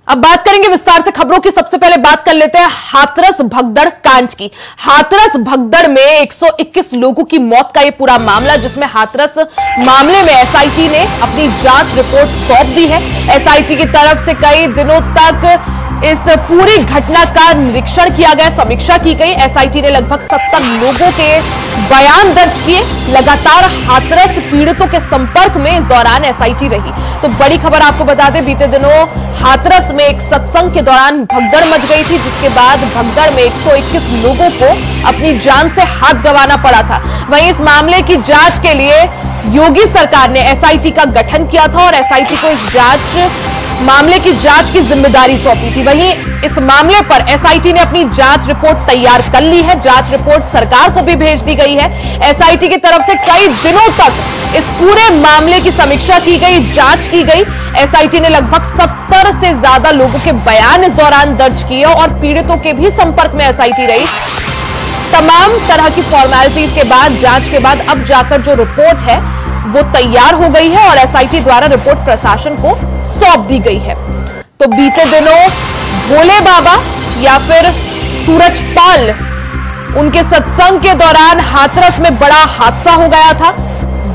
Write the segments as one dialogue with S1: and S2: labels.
S1: अब बात करेंगे विस्तार से खबरों की। सबसे पहले बात कर लेते हैं हाथरस भगदड़ कांड की। हाथरस भगदड़ में 121 लोगों की मौत का ये पूरा मामला, जिसमें हाथरस मामले में एसआईटी ने अपनी जांच रिपोर्ट सौंप दी है। एसआईटी की तरफ से कई दिनों तक इस पूरी घटना का निरीक्षण किया गया, समीक्षा की गई। एसआईटी ने लगभग 70 लोगों के बयान दर्ज किए। लगातार हाथरस पीड़ितों के संपर्क में इस दौरान एसआईटी रही। तो बड़ी खबर आपको बता दें, बीते दिनों हाथरस में एक सत्संग के दौरान भगदड़ मच गई थी, जिसके बाद भगदड़ में 121 लोगों को अपनी जान से हाथ गंवाना पड़ा था। वहीं इस मामले की जांच के लिए योगी सरकार ने एसआईटी का गठन किया था और एसआईटी को इस मामले की जांच की जिम्मेदारी सौंपी थी। वहीं इस मामले पर एसआईटी ने अपनी जांच रिपोर्ट तैयार कर ली है। जांच रिपोर्ट सरकार को भी भेज दी गई है। एसआईटी की तरफ से कई दिनों तक इस पूरे मामले की समीक्षा की गई, जांच की गई। एसआईटी ने लगभग 70 से ज्यादा लोगों के बयान इस दौरान दर्ज किए और पीड़ितों के भी संपर्क में एसआईटी रही। तमाम तरह की फॉर्मेलिटीज के बाद, जांच के बाद अब जाकर जो रिपोर्ट है वो तैयार हो गई है और एसआईटी द्वारा रिपोर्ट प्रशासन को सौंप दी गई है। तो बीते दिनों भोले बाबा या फिर सूरजपाल, उनके सत्संग के दौरान हाथरस में बड़ा हादसा हो गया था।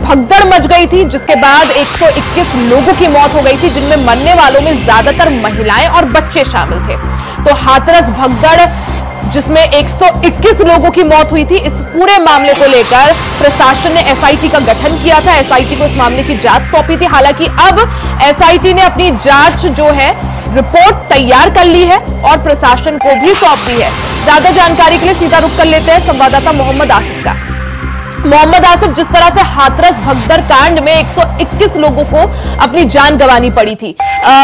S1: भगदड़ मच गई थी, जिसके बाद 121 लोगों की मौत हो गई थी, जिनमें मरने वालों में ज्यादातर महिलाएं और बच्चे शामिल थे। तो हाथरस भगदड़ जिसमें 121 लोगों की मौत हुई थी, इस पूरे मामले को लेकर प्रशासन ने एसआईटी का गठन किया था। एसआईटी को इस मामले की जांच सौंपी थी। हालांकि अब एसआईटी ने अपनी जांच जो है रिपोर्ट तैयार कर ली है और प्रशासन को भी सौंप दी है। ज्यादा जानकारी के लिए सीधा रुख कर लेते हैं संवाददाता मोहम्मद आसिफ का। मोहम्मद आसिफ, जिस तरह से हाथरस भगदड़ कांड में 121 लोगों को अपनी जान गंवानी पड़ी थी,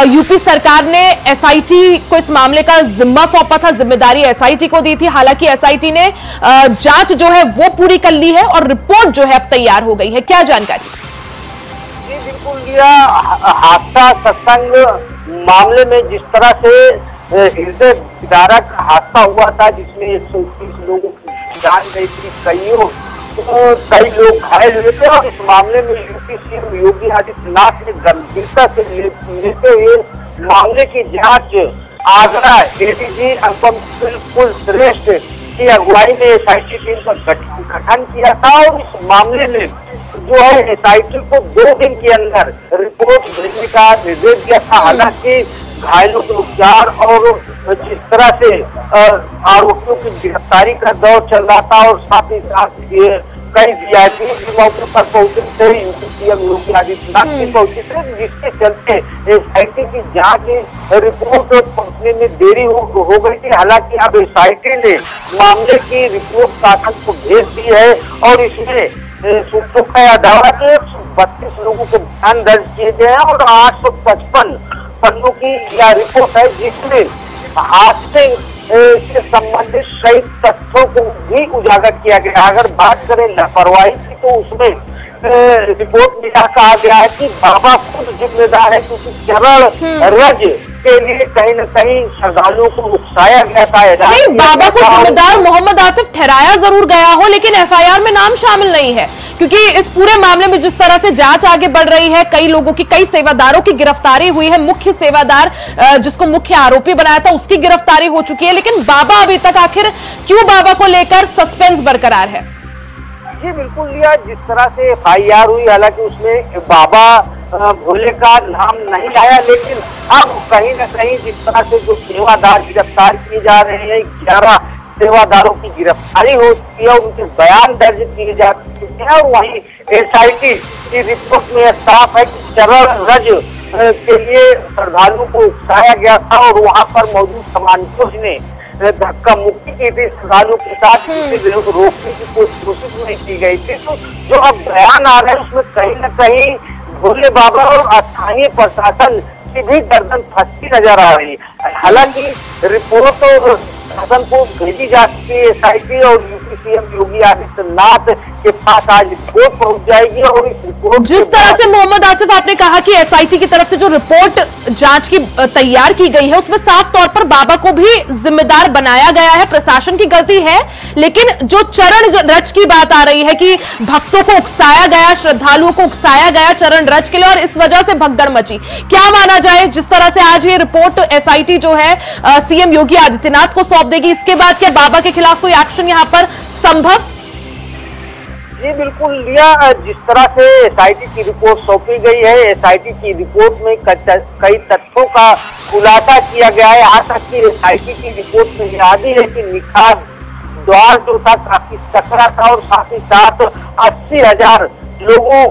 S1: यूपी सरकार ने एसआईटी को इस मामले का जिम्मा सौंपा था, जिम्मेदारी एसआईटी को दी थी। हालांकि एसआईटी ने जांच जो है वो पूरी कर ली है और रिपोर्ट जो है अब तैयार हो गई है। क्या जानकारी?
S2: जी बिल्कुल, यह हादसा सत्संग मामले में जिस तरह से हृदय विदारक हादसा हुआ था, जिसमें 121 लोगों की जान गई थी, कई लोग घायल हुए थे और इस मामले में यूपी सीएम योगी आदित्यनाथ ने गंभीरता से लेते हुए मामले की जांच आगरा एडीजी अनुपम कुलश्रेष्ठ की अगुवाई में एसआईटी टीम का गठन किया था और इस मामले में जो है एसआईटी को 2 दिन के अंदर रिपोर्ट भेजने का निर्देश दिया था। हालांकि घायलों के उपचार और जिस तरह से आरोपियों की गिरफ्तारी का दौर चल रहा था और साथ ही साथ कई वीआईपी मौके पर पहुंचे थे, यूपी सीएम योगी आदित्यनाथ भी पहुंचे थे, जिसके चलते एसआईटी की जांच रिपोर्ट पहुंचने में देरी हो गई थी। हालांकि अब एसआईटी ने मामले की रिपोर्ट शासन को भेज दी है और इसमें सूत्रों का दावा है 132 लोगों के बयान दर्ज किए गए हैं और 855 पन्नों की यह रिपोर्ट है, जिसमें हादसे से संबंधित कई तथ्यों को भी उजागर किया गया। अगर बात करें लापरवाही की, तो उसमें रिपोर्ट में कहा गया है कि बाबा खुद जिम्मेदार है, क्योंकि चरण रज के लिए कहीं न कहीं श्रद्धालुओं को उकसाया गया था।
S1: नहीं, बाबा को जिम्मेदार मोहम्मद आसिफ ठहराया जरूर गया हो, लेकिन एफआईआर में नाम शामिल नहीं है, क्योंकि इस पूरे मामले में जिस तरह से जांच आगे बढ़ रही है, कई लोगों की, कई सेवादारों की गिरफ्तारी हुई है। मुख्य सेवादार जिसको मुख्य आरोपी बनाया था, उसकी गिरफ्तारी हो चुकी है, लेकिन बाबा अभी तक, आखिर क्यों बाबा को लेकर सस्पेंस बरकरार है?
S2: जी बिल्कुल, लिया जिस तरह से एफआईआर हुई, हालांकि उसमें बाबा भोले का नाम नहीं आया, लेकिन अब कहीं न कहीं जिस तरह से जो सेवादार गिरफ्तार किए जा रहे हैं, 11 सेवादारों की गिरफ्तारी हो चुकी है, उनके बयान दर्ज किए जा चुके हैं और वहीं एसआईटी की रिपोर्ट में साफ है कि चरण रज के लिए श्रद्धालुओं को उकसाया गया था और वहां पर मौजूद कमांडोज ने धक्का मुक्की की थी, श्रद्धालुओं के साथ रोकने की कोशिश नहीं की गई थी। तो जो अब बयान आ रहे हैं उसमें कहीं न कहीं भोले बाबा और स्थानीय प्रशासन की भी गर्दन फंसती नजर आ रही है। हालांकि रिपोर्ट शासन को भेजी जा चुकी है एसआईटी और मुख्यमंत्री सीएम योगी आदित्यनाथ के पास आज रिपोर्ट पहुंच जाएगी और इस रिपोर्ट
S1: जिस तरह से मोहम्मद आसिफ आपने कहा कि एसआईटी की तरफ से जो रिपोर्ट जांच की तैयार की गई है उसमें साफ तौर पर बाबा को भी जिम्मेदार बनाया गया है, प्रशासन की गलती है, लेकिन जो चरण रच की बात आ रही है कि भक्तों को उकसाया गया, श्रद्धालुओं को उकसाया गया चरण रच के लिए और इस वजह से भगदड़ मची, क्या माना जाए जिस तरह से आज ये रिपोर्ट एसआईटी जो है सीएम योगी आदित्यनाथ को सौंप देगी, इसके बाद क्या बाबा के खिलाफ कोई एक्शन यहां पर संभव?
S2: जी बिल्कुल लिया, जिस तरह से एसआईटी की रिपोर्ट सौंपी गई है, एसआईटी की रिपोर्ट में कई तथ्यों का खुलासा किया गया है। यहाँ तक कि एसआईटी की रिपोर्ट में याद है कि निकाह द्वार जो था काफी सकरा था और साथ ही साथ 80,000 लोगों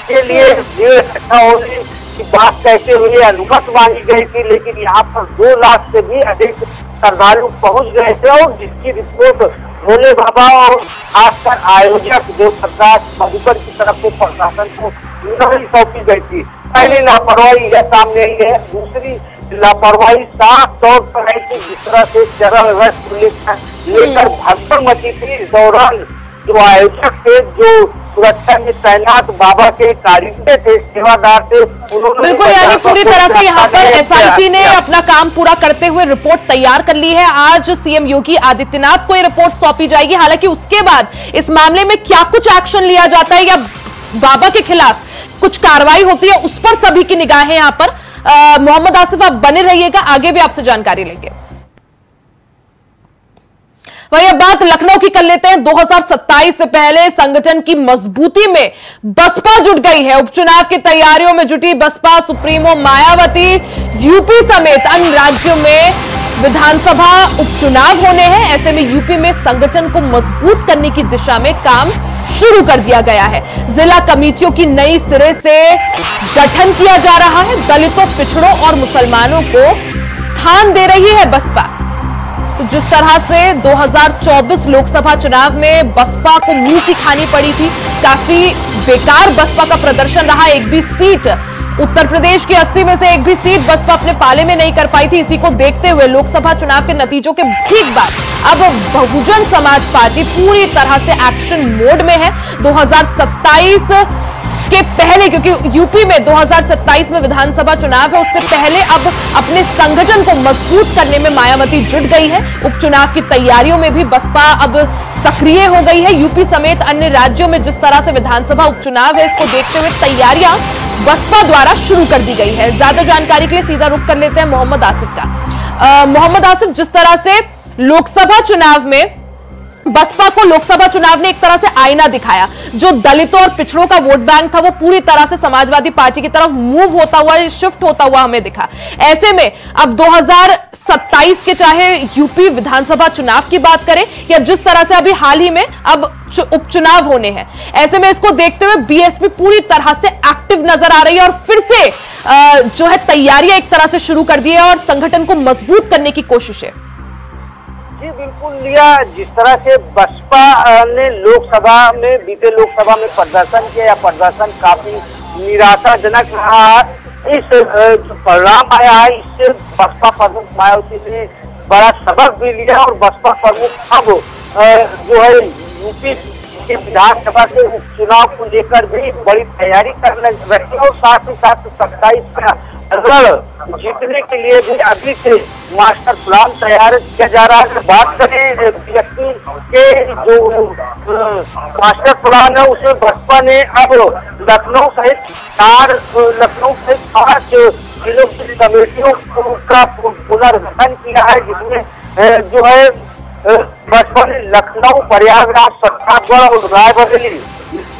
S2: के लिए भीड़ इकट्ठा होने की बात कहते हुए अनुमति मांगी गई थी, लेकिन यहाँ पर 2 लाख से भी अधिक श्रद्धालु पहुंच गए थे और जिसकी रिपोर्ट भोले बाबा और खासकर आयोजक जो सरकार मधुकर की तरफ से प्रशासन को नहीं सौंपी गई थी। पहली लापरवाही यह सामने आई है, दूसरी लापरवाही साफ तौर पर है कि जिस तरह से चरण रथ को लेकर भगदड़ मची थी, इस दौरान जो आयोजक थे, जो सुरक्षा में तैनात बाबा के कारिंदे थे, सेवादार थे, उन्होंने
S1: बिल्कुल यानी पूरी तरह से यहाँ पर एसआईटी ने अपना काम पूरा करते हुए रिपोर्ट तैयार कर ली है। आज सीएम योगी आदित्यनाथ को ये रिपोर्ट सौंपी जाएगी, हालांकि उसके बाद इस मामले में क्या कुछ एक्शन लिया जाता है या बाबा के खिलाफ कुछ कार्रवाई होती है उस पर सभी की निगाहें यहाँ पर। मोहम्मद आसिफ आप बने रहिएगा, आगे भी आपसे जानकारी लेंगे। वही अब बात लखनऊ की कर लेते हैं। 2027 से पहले संगठन की मजबूती में बसपा जुट गई है। उपचुनाव की तैयारियों में जुटी बसपा सुप्रीमो मायावती, यूपी समेत अन्य राज्यों में विधानसभा उपचुनाव होने हैं। ऐसे में यूपी में संगठन को मजबूत करने की दिशा में काम शुरू कर दिया गया है। जिला कमेटियों की नई सिरे से गठन किया जा रहा है। दलितों, पिछड़ों और मुसलमानों को स्थान दे रही है बसपा। तो जिस तरह से 2024 लोकसभा चुनाव में बसपा को मुंह की खानी पड़ी थी, काफी बेकार बसपा का प्रदर्शन रहा। एक भी सीट, उत्तर प्रदेश की 80 में से एक भी सीट बसपा अपने पाले में नहीं कर पाई थी। इसी को देखते हुए लोकसभा चुनाव के नतीजों के ठीक बाद अब बहुजन समाज पार्टी पूरी तरह से एक्शन मोड में है। 2027 के पहले, क्योंकि यूपी में 2027 में विधानसभा चुनाव है, उससे पहले अब अपने संगठन को मजबूत करने में मायावती जुट गई है। उपचुनाव की तैयारियों में भी बसपा अब सक्रिय हो गई है। यूपी समेत अन्य राज्यों में जिस तरह से विधानसभा उपचुनाव है, इसको देखते हुए तैयारियां बसपा द्वारा शुरू कर दी गई है। ज्यादा जानकारी के लिए सीधा रुख कर लेते हैं मोहम्मद आसिफ का। मोहम्मद आसिफ, जिस तरह से लोकसभा चुनाव में बसपा को लोकसभा चुनाव ने एक तरह से आईना दिखाया, जो दलितों और पिछड़ों का वोट बैंक था वो पूरी तरह से समाजवादी पार्टी की तरफ मूव होता हुआ, शिफ्ट होता हुआ हमें दिखा। ऐसे में अब 2027 के चाहे यूपी विधानसभा चुनाव की बात करें या जिस तरह से अभी हाल ही में अब उपचुनाव होने हैं, ऐसे में इसको देखते हुए बीएसपी पूरी तरह से एक्टिव नजर आ रही है और फिर से जो है तैयारियां एक तरह से शुरू कर दी है और संगठन को मजबूत करने की कोशिश है।
S2: जी बिल्कुल लिया, जिस तरह से बसपा ने लोकसभा में, बीते लोकसभा में प्रदर्शन किया, प्रदर्शन काफी निराशाजनक रहा। इस जो परिणाम आया है, इससे बसपा प्रमुख मायावती ने बड़ा सबक भी लिया और बसपा प्रमुख अब जो है यूपी के विधानसभा के उपचुनाव को लेकर भी बड़ी तैयारी करने रही और साथ ही साथ 27 का रण जीतने के लिए भी अभी से मास्टर प्लान तैयार किया जा रहा है। बात करें बीएसपी के जो मास्टर प्लान है, उसे बसपा ने अब लखनऊ सहित 5 जिलों की कमेटियों का पुनर्गठन किया है, जिसमें जो है बसपा ने लखनऊ, प्रयागराज, प्रतापगढ़ और रायबरेली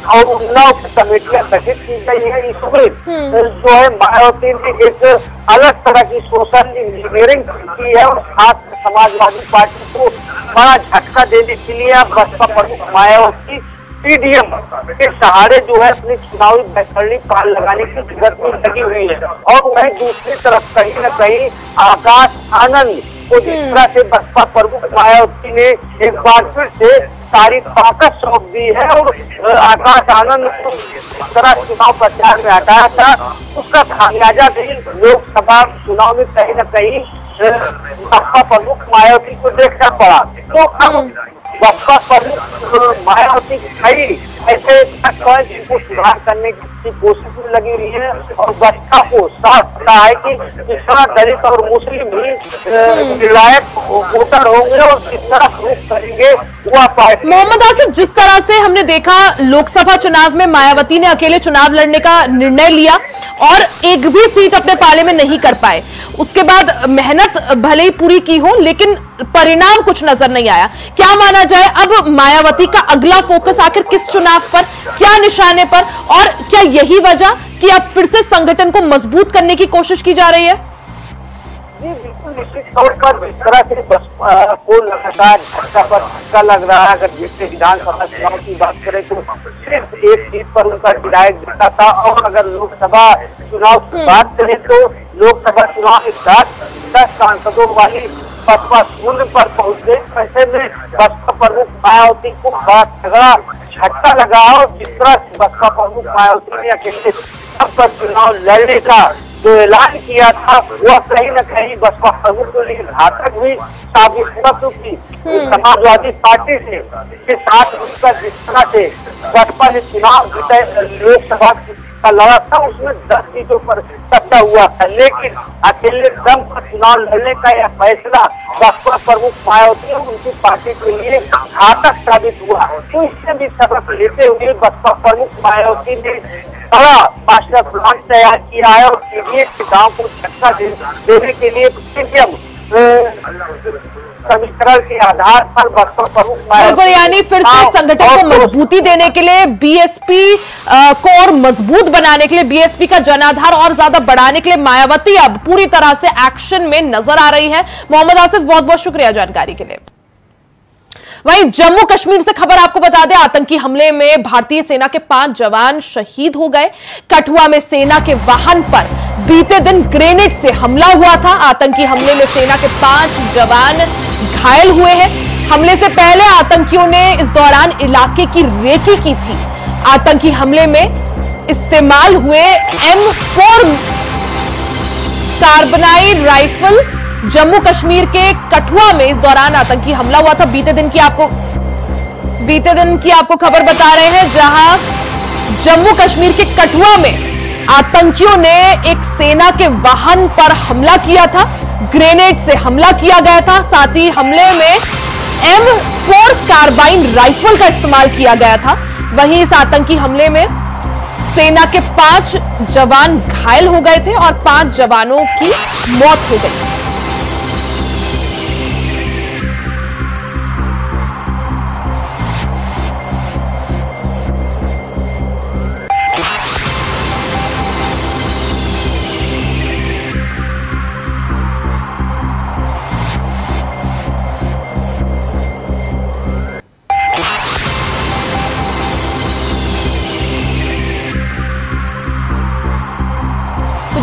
S2: और उन्नाव की कमेटियां गठित की गई है। इसमें जो है मायावती ने एक अलग तरह की सोशल इंजीनियरिंग की है और साथ समाजवादी पार्टी को बड़ा झटका देने के लिए बसपा प्रमुख मायावती पीडीएम के सहारे जो है अपनी चुनावी बैतरणी पाल लगाने की जरूरत में लगी हुई है। और वहीं दूसरी तरफ कहीं न कहीं आकाश आनंद को जिस तरह से बसपा प्रमुख मायावती ने एक बार फिर से सारी ताकत सौंप दी है और आकाश आनंद को जिस तरह चुनाव प्रचार में हटाया था, उसका खामियाजा भी लोकसभा चुनाव में कहीं न कहीं बसपा प्रमुख मायावती को देखना पड़ा। तो अब बसपा प्रमुख मायावती खड़ी ऐसे तत्व हैं जिनको सुधार करने की कोशिश में लगी हुई है और बसपा को साफ पता है कि जिस तरह दलित और मुस्लिम भी विधायक वोटर होंगे और किस तरह रुख करेंगे वह पार्टी।
S1: मोहम्मद आसिफ, जिस तरह से हमने देखा लोकसभा चुनाव में मायावती ने अकेले चुनाव लड़ने का निर्णय लिया और एक भी सीट अपने पाले में नहीं कर पाए, उसके बाद मेहनत भले ही पूरी की हो लेकिन परिणाम कुछ नजर नहीं आया। क्या माना जाए अब मायावती का अगला फोकस आखिर किस चुनाव पर, क्या निशाने पर, और क्या यही वजह कि अब फिर से संगठन को मजबूत करने की कोशिश की जा रही है?
S2: जी बिल्कुल, निश्चित तौर पर जिस तरह से बसपा को लगातार झटका पर झटका लग रहा है। अगर जिससे विधानसभा चुनाव की बात करें तो सिर्फ एक सीट पर उनका विधायक जीता था और अगर लोकसभा चुनाव की बात करें तो लोकसभा चुनाव में 10 सांसदों वाली बसपा शून्य पर पहुंच गई। ऐसे में बसपा प्रमुख मायावती को बड़ा तगड़ा झटका लगा और जिस तरह से बसपा प्रमुख मायावती ने अकेले सब पर चुनाव लड़ने का जो ऐलान किया था वह कहीं न कहीं बसपा प्रमुख के लिए घातक भी साबित हुआ, क्योंकि समाजवादी पार्टी से के साथ उनका जिस तरह से बसपा ने चुनाव जीता लोकसभा का लड़ा था उसमें 10 सीटों पर सत्ता हुआ था, लेकिन अकेले दम पर चुनाव लड़ने का यह फैसला बसपा प्रमुख मायावती और उनकी पार्टी के लिए घातक साबित हुआ। तो इससे भी सबक लेते हुए बसपा प्रमुख मायावती ने बड़ा मास्टर प्लान तैयार किया है और सीडीएस के गांव को झटका देने के लिए प्रीमियम समीकरण के आधार पर बसपा प्रमुख
S1: बिल्कुल, यानी फिर से संगठन को मजबूती देने के लिए बीएसपी को और मजबूत बनाने के लिए, बीएसपी का जनाधार और ज्यादा बढ़ाने के लिए मायावती अब पूरी तरह से एक्शन में नजर आ रही है। मोहम्मद आसिफ, बहुत बहुत शुक्रिया जानकारी के लिए। वहीं जम्मू कश्मीर से खबर आपको बता दें, आतंकी हमले में भारतीय सेना के 5 जवान शहीद हो गए। कठुआ में सेना के वाहन पर बीते दिन ग्रेनेड से हमला हुआ था। आतंकी हमले में सेना के 5 जवान घायल हुए हैं। हमले से पहले आतंकियों ने इस दौरान इलाके की रेकी की थी। आतंकी हमले में इस्तेमाल हुए M4 carbide rifle Jammu Kashmir के कठुआ में इस दौरान आतंकी हमला हुआ था। बीते दिन की आपको खबर बता रहे हैं, जहां जम्मू कश्मीर के कठुआ में आतंकियों ने एक सेना के वाहन पर हमला किया था। ग्रेनेड से हमला किया गया था। साथ ही हमले में M4 कार्बाइड राइफल का इस्तेमाल किया गया था। वहीं इस आतंकी हमले में सेना के 5 जवान घायल हो गए थे और 5 जवानों की मौत हो गई।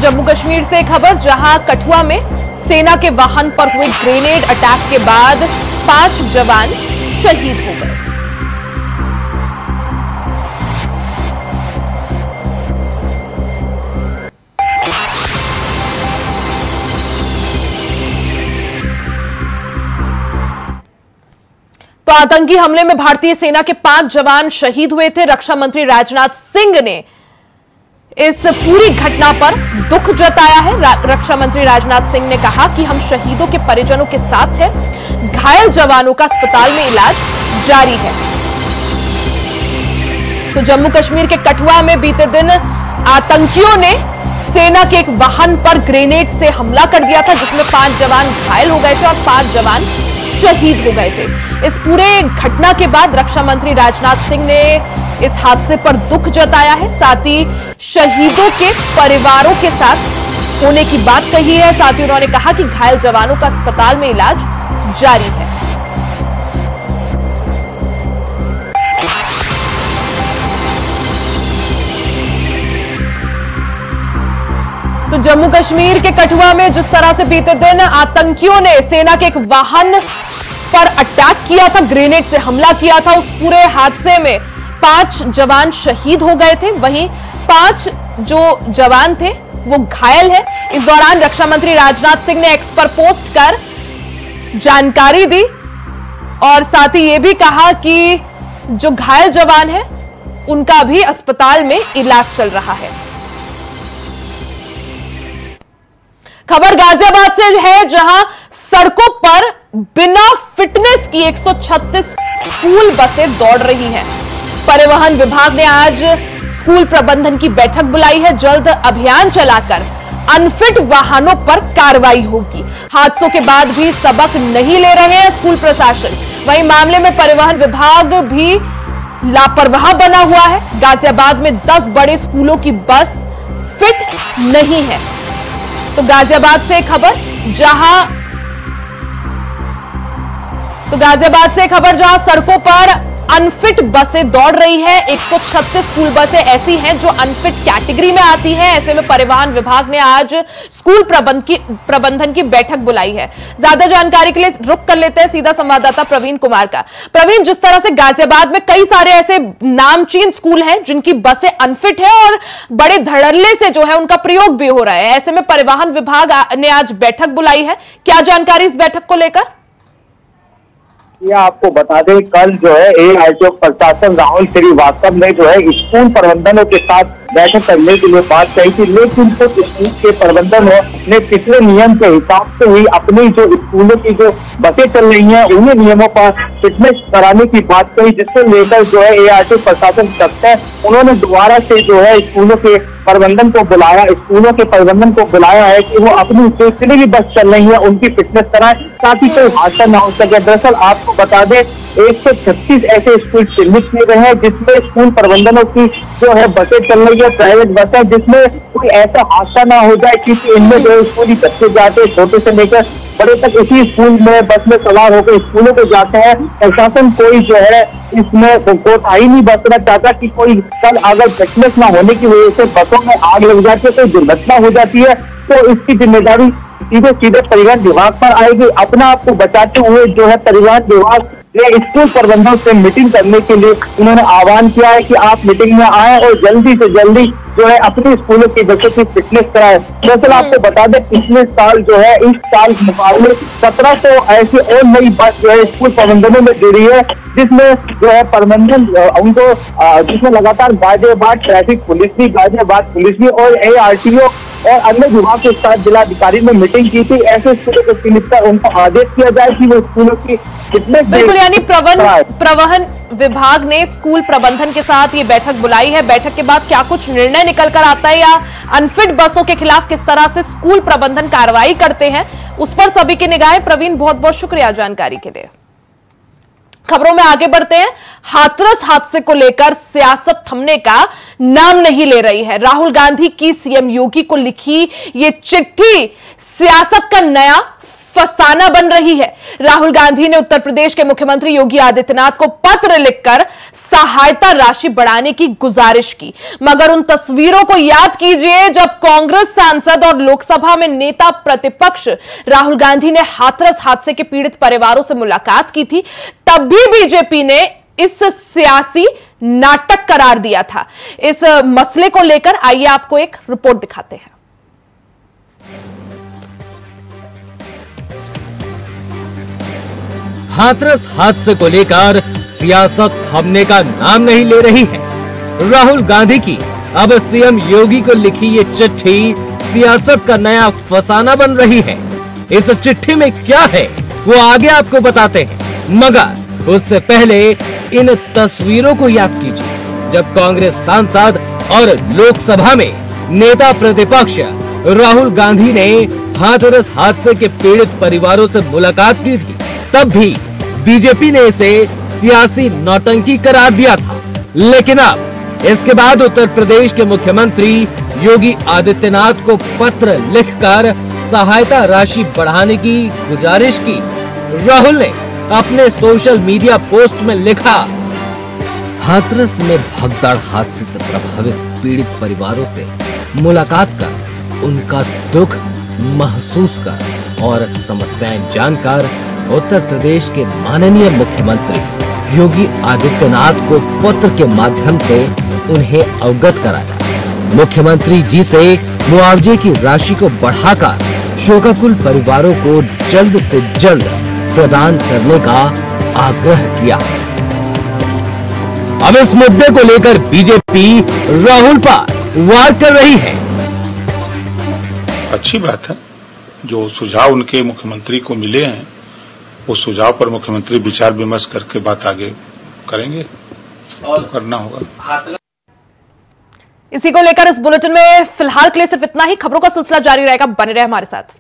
S1: जम्मू कश्मीर से खबर, जहां कठुआ में सेना के वाहन पर हुए ग्रेनेड अटैक के बाद 5 जवान शहीद हो गए। तो आतंकी हमले में भारतीय सेना के 5 जवान शहीद हुए थे। रक्षा मंत्री राजनाथ सिंह ने इस पूरी घटना पर दुख जताया है। रक्षा मंत्री राजनाथ सिंह ने कहा कि हम शहीदों के परिजनों के साथ हैं। घायल जवानों का अस्पताल में इलाज जारी है। तो जम्मू कश्मीर के कठुआ में बीते दिन आतंकियों ने सेना के एक वाहन पर ग्रेनेड से हमला कर दिया था, जिसमें 5 जवान घायल हो गए थे और 5 जवान शहीद हो गए थे। इस पूरे घटना के बाद रक्षा मंत्री राजनाथ सिंह ने इस हादसे पर दुख जताया है। साथ ही शहीदों के परिवारों के साथ होने की बात कही है। साथ ही उन्होंने कहा कि घायल जवानों का अस्पताल में इलाज जारी है। तो जम्मू कश्मीर के कठुआ में जिस तरह से बीते दिन आतंकियों ने सेना के एक वाहन पर अटैक किया था, ग्रेनेड से हमला किया था, उस पूरे हादसे में 5 जवान शहीद हो गए थे। वहीं 5 जो जवान थे वो घायल है। इस दौरान रक्षा मंत्री राजनाथ सिंह ने एक्स पर पोस्ट कर जानकारी दी और साथ ही ये भी कहा कि जो घायल जवान है उनका भी अस्पताल में इलाज चल रहा है। खबर गाजियाबाद से है, जहां सड़कों पर बिना फिटनेस की 136 स्कूल बसें दौड़ रही हैं। परिवहन विभाग ने आज स्कूल प्रबंधन की बैठक बुलाई है। जल्द अभियान चलाकर अनफिट वाहनों पर कार्रवाई होगी। हादसों के बाद भी सबक नहीं ले रहे हैं स्कूल प्रशासन। वहीं मामले में परिवहन विभाग भी लापरवाह बना हुआ है। गाजियाबाद में 10 बड़े स्कूलों की बस फिट नहीं है। तो गाजियाबाद से खबर जहां सड़कों पर अनफिट बसें दौड़ रही है। 136 स्कूल बसें ऐसी हैं जो अनफिट कैटेगरी में आती हैं। ऐसे में परिवहन विभाग ने आज स्कूल प्रबंधन की बैठक बुलाई है। ज्यादा जानकारी के लिए रुक कर लेते हैं सीधा संवाददाता प्रवीण कुमार का। प्रवीण, जिस तरह से गाजियाबाद में कई सारे ऐसे नामचीन स्कूल हैं जिनकी बसें अनफिट है और बड़े धड़ल्ले से जो है उनका प्रयोग भी हो रहा है, ऐसे में परिवहन विभाग ने आज बैठक बुलाई है। क्या जानकारी इस बैठक को लेकर?
S3: यह आपको बता दें, कल जो है एआरटीओ प्रशासन राहुल श्रीवास्तव ने जो है स्कूल प्रबंधनों के साथ बैठक करने के लिए बात कही थी, लेकिन कुछ स्कूल के प्रबंधनों ने पिछले नियम के हिसाब से ही अपनी जो स्कूलों की जो बसें चल रही हैं उन्हीं नियमों पर फिटनेस कराने की बात कही, जिसको लेकर जो है एआरटीओ प्रशासन सख्त है। उन्होंने दोबारा से जो है स्कूलों के प्रबंधन को बुलाया है कि वो अपनी जितनी भी बस चल रही है उनकी फिटनेस कराएं ताकि कोई हादसा न हो सके। दरअसल आपको बता दें, 136 ऐसे स्कूल चिन्हित किए गए हैं जिसमें स्कूल प्रबंधनों की जो है बसें चल रही है, प्राइवेट बसें, जिसमें कोई ऐसा हादसा ना हो जाए, क्योंकि इनमें जो स्कूली बच्चे जाते हैं छोटे से लेकर बड़े तक इसी स्कूल में बस में सवार होकर स्कूलों को जाते हैं। प्रशासन कोई जो है इसमें कोताही नहीं बरतना चाहता कि कोई कल अगर फिटनेस ना होने की वजह से बसों में आग लग जाती है, कोई दुर्घटना हो जाती है तो इसकी जिम्मेदारी सीधे परिवहन विभाग पर आएगी। अपना आपको बचाते हुए जो है परिवहन विभाग ने स्कूल प्रबंधन से मीटिंग करने के लिए उन्होंने आह्वान किया है कि आप मीटिंग में आए और जल्दी से जल्दी जो है अपने स्कूलों की बच्चों की फिटनेस कराए। दरअसल आपको बता दें, पिछले साल जो है इस साल मुकाबले 1700 ऐसी और नई बस जो है स्कूल प्रबंधनों में जुड़ी है, जिसमें जो है प्रबंधन उनको जिसमें लगातार गाजियाबाद ट्रैफिक पुलिस भी, गाजियाबाद पुलिस भी और एआरटीओ और अन्य विभाग के साथ जिलाधिकारी ने मीटिंग की थी। ऐसे स्कूलों को चिन्हित कर उनको आदेश किया जाए कि वो स्कूलों की फिटनेस।
S1: बिल्कुल, यानी परिवहन विभाग ने स्कूल प्रबंधन के साथ ये बैठक बुलाई है। बैठक के बाद क्या कुछ निर्णय निकल कर आता है या अनफिट बसों के खिलाफ किस तरह से स्कूल प्रबंधन कार्रवाई करते हैं, उस पर सभी की निगाहें। प्रवीण, बहुत बहुत शुक्रिया जानकारी के लिए। खबरों में आगे बढ़ते हैं। हाथरस हादसे को लेकर सियासत थमने का नाम नहीं ले रही है। राहुल गांधी की सीएम योगी को लिखी ये चिट्ठी सियासत का नया फसाना बन रही है। राहुल गांधी ने उत्तर प्रदेश के मुख्यमंत्री योगी आदित्यनाथ को पत्र लिखकर सहायता राशि बढ़ाने की गुजारिश की, मगर उन तस्वीरों को याद कीजिए जब कांग्रेस सांसद और लोकसभा में नेता प्रतिपक्ष राहुल गांधी ने हाथरस हादसे के पीड़ित परिवारों से मुलाकात की थी, तब भी बीजेपी ने इस सियासी नाटक करार दिया था। इस मसले को लेकर आइए आपको एक रिपोर्ट दिखाते हैं।
S4: हाथरस हादसे को लेकर सियासत थमने का नाम नहीं ले रही है। राहुल गांधी की अब सीएम योगी को लिखी ये चिट्ठी सियासत का नया फसाना बन रही है। इस चिट्ठी में क्या है वो आगे आपको बताते हैं, मगर उससे पहले इन तस्वीरों को याद कीजिए जब कांग्रेस सांसद और लोकसभा में नेता प्रतिपक्ष राहुल गांधी ने हाथरस हादसे के पीड़ित परिवारों से मुलाकात की थी, तब भी बीजेपी ने इसे सियासी नौटंकी करार दिया था। लेकिन अब इसके बाद उत्तर प्रदेश के मुख्यमंत्री योगी आदित्यनाथ को पत्र लिखकर सहायता राशि बढ़ाने की गुजारिश की। राहुल ने अपने सोशल मीडिया पोस्ट में लिखा, हाथरस में भगदड़ हादसे से प्रभावित पीड़ित परिवारों से मुलाकात कर उनका दुख महसूस कर और समस्याएं जानकर उत्तर प्रदेश के माननीय मुख्यमंत्री योगी आदित्यनाथ को पत्र के माध्यम से उन्हें अवगत कराया। मुख्यमंत्री जी से मुआवजे की राशि को बढ़ाकर शोकाकुल परिवारों को जल्द से जल्द प्रदान करने का आग्रह किया है। अब इस मुद्दे को लेकर बीजेपी राहुल पर वार कर रही है।
S5: अच्छी बात है, जो सुझाव उनके मुख्यमंत्री को मिले हैं वो सुझाव पर मुख्यमंत्री विचार विमर्श करके बात आगे करेंगे और तो करना होगा।
S1: इसी को लेकर इस बुलेटिन में फिलहाल के लिए सिर्फ इतना ही। खबरों का सिलसिला जारी रहेगा, बने रहे हमारे साथ।